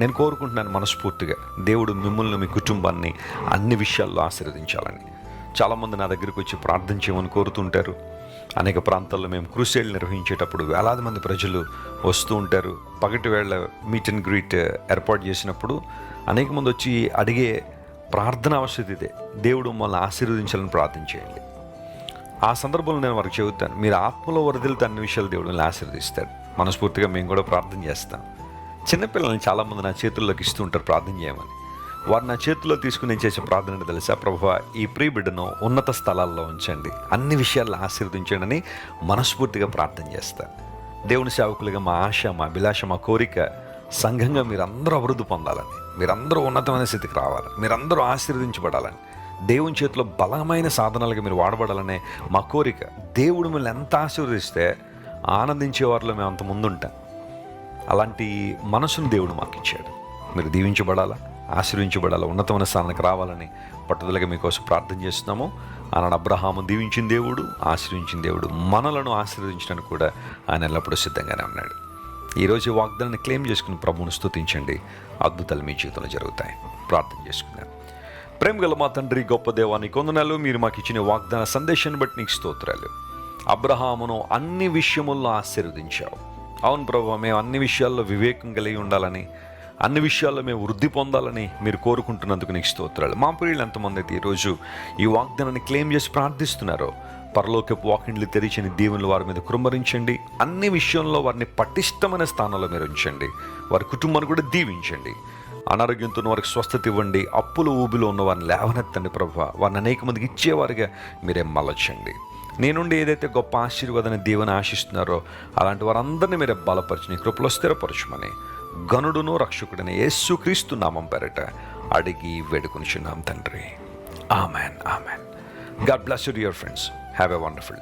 నేను కోరుకుంటున్నాను మనస్ఫూర్తిగా దేవుడు మిమ్మల్ని, మీ కుటుంబాన్ని అన్ని విషయాల్లో ఆశీర్వదించాలని. చాలామంది నా దగ్గరికి వచ్చి ప్రార్థన చేయమని కోరుతుంటారు. అనేక ప్రాంతాల్లో మేము క్రూసేడ్లు నిర్వహించేటప్పుడు వేలాది మంది ప్రజలు వస్తూ ఉంటారు. పగటి వేళ మీట్ అండ్ గ్రీట్ ఏర్పాటు చేసినప్పుడు అనేక మంది వచ్చి అడిగే ప్రార్థన అవసరం ఇదే, దేవుడు మమ్మల్ని ఆశీర్వదించాలని ప్రార్థన చేయండి. ఆ సందర్భంలో నేను వారికి చెబుతాను, మీరు ఆత్మలో వరదలితే అన్ని విషయాలు దేవుడు మిమ్మల్ని ఆశీర్వదిస్తాడు. మనస్ఫూర్తిగా మేము కూడా ప్రార్థన చేస్తాం. చిన్నపిల్లల్ని చాలామంది నా చేతుల్లోకి ఇస్తూ ఉంటారు ప్రార్థన చేయమని. వారు నా చేతుల్లో తీసుకుని నేను చేసే ప్రార్థన ఏంటో తెలుసా? ప్రభువా, ఈ ప్రియ బిడ్డను ఉన్నత స్థలాల్లో ఉంచండి, అన్ని విషయాల్లో ఆశీర్వదించండి అని మనస్ఫూర్తిగా ప్రార్థన చేస్తాను. దేవుని సేవకులుగా మా ఆశ, మా అభిలాష, మా కోరిక సంఘంగా మీరందరూ అభివృద్ధి పొందాలని, మీరందరూ ఉన్నతమైన స్థితికి రావాలని, మీరందరూ ఆశీర్వదించబడాలని, దేవుని చేతిలో బలమైన సాధనాలుగా మీరు వాడబడాలనే మా కోరిక. దేవుడు మిమ్మల్ని ఎంత ఆశీర్వదిస్తే ఆనందించే వారిలో మేము అంత ముందుంటాం. అలాంటి మనసును దేవుడు మాకు ఇచ్చాడు. మీరు దీవించబడాలా, ఆశీర్వించబడాలా, ఉన్నతమైన స్థానానికి రావాలని పట్టుదలగా మీకోసం ప్రార్థన చేస్తున్నాము. ఆనాడు అబ్రహాము దీవించిన దేవుడు, ఆశీర్వించిన దేవుడు, మనలను ఆశీర్వదించడానికి కూడా ఆయన ఎల్లప్పుడూ సిద్ధంగానే ఉన్నాడు. ఈరోజు ఈ వాగ్దానాన్ని క్లెయిమ్ చేసుకుని ప్రభువును స్తుతించండి. అద్భుతాలు మీ జీవితంలో జరుగుతాయి. ప్రార్థన చేసుకున్నాను. ప్రేమ గల మా తండ్రి, గొప్ప దేవానికి వందనాలు. మీరు మాకు ఇచ్చిన వాగ్దాన సందేశాన్ని బట్టి నీకు స్తోత్రాలు. అబ్రహామును అన్ని విషయముల్లో ఆశీర్వదించావు. అవును ప్రభువా, మేము అన్ని విషయాల్లో వివేకం కలిగి ఉండాలని, అన్ని విషయాల్లో మేము వృద్ధి పొందాలని మీరు కోరుకుంటున్నందుకు నీకు స్తోత్రాలు. మా ప్రియులు ఎంతమంది అయితే ఈరోజు ఈ వాగ్దానాన్ని క్లెయిమ్ చేసి ప్రార్థిస్తున్నారో, పరలోకపు వాకిండ్లు తెరిచిన దీవెనలు వారి మీద కుమ్మరించండి. అన్ని విషయంలో వారిని పటిష్టమైన స్థానంలో మీరు ఉంచండి. వారి కుటుంబాన్ని కూడా దీవించండి. అనారోగ్యంతో ఉన్న వారికి స్వస్థత ఇవ్వండి. అప్పులు ఊబిలో ఉన్న వారిని లేవనెత్తండి ప్రభువా. వారిని అనేక మందికి ఇచ్చేవారిగా మీరే మలచండి. నేనుండి ఏదైతే గొప్ప ఆశీర్వాదాన్ని దేవుని ఆశిస్తున్నారో అలాంటి వారందరినీ మీరే బలపరిచి నీ కృపలో స్థిరపరచమని గనుడును రక్షకుడని యేసుక్రీస్తు నామం పేరట అడిగి వేడుకొనిచున్నాం తండ్రి. Amen, amen. God bless you dear friends. Have a wonderful day.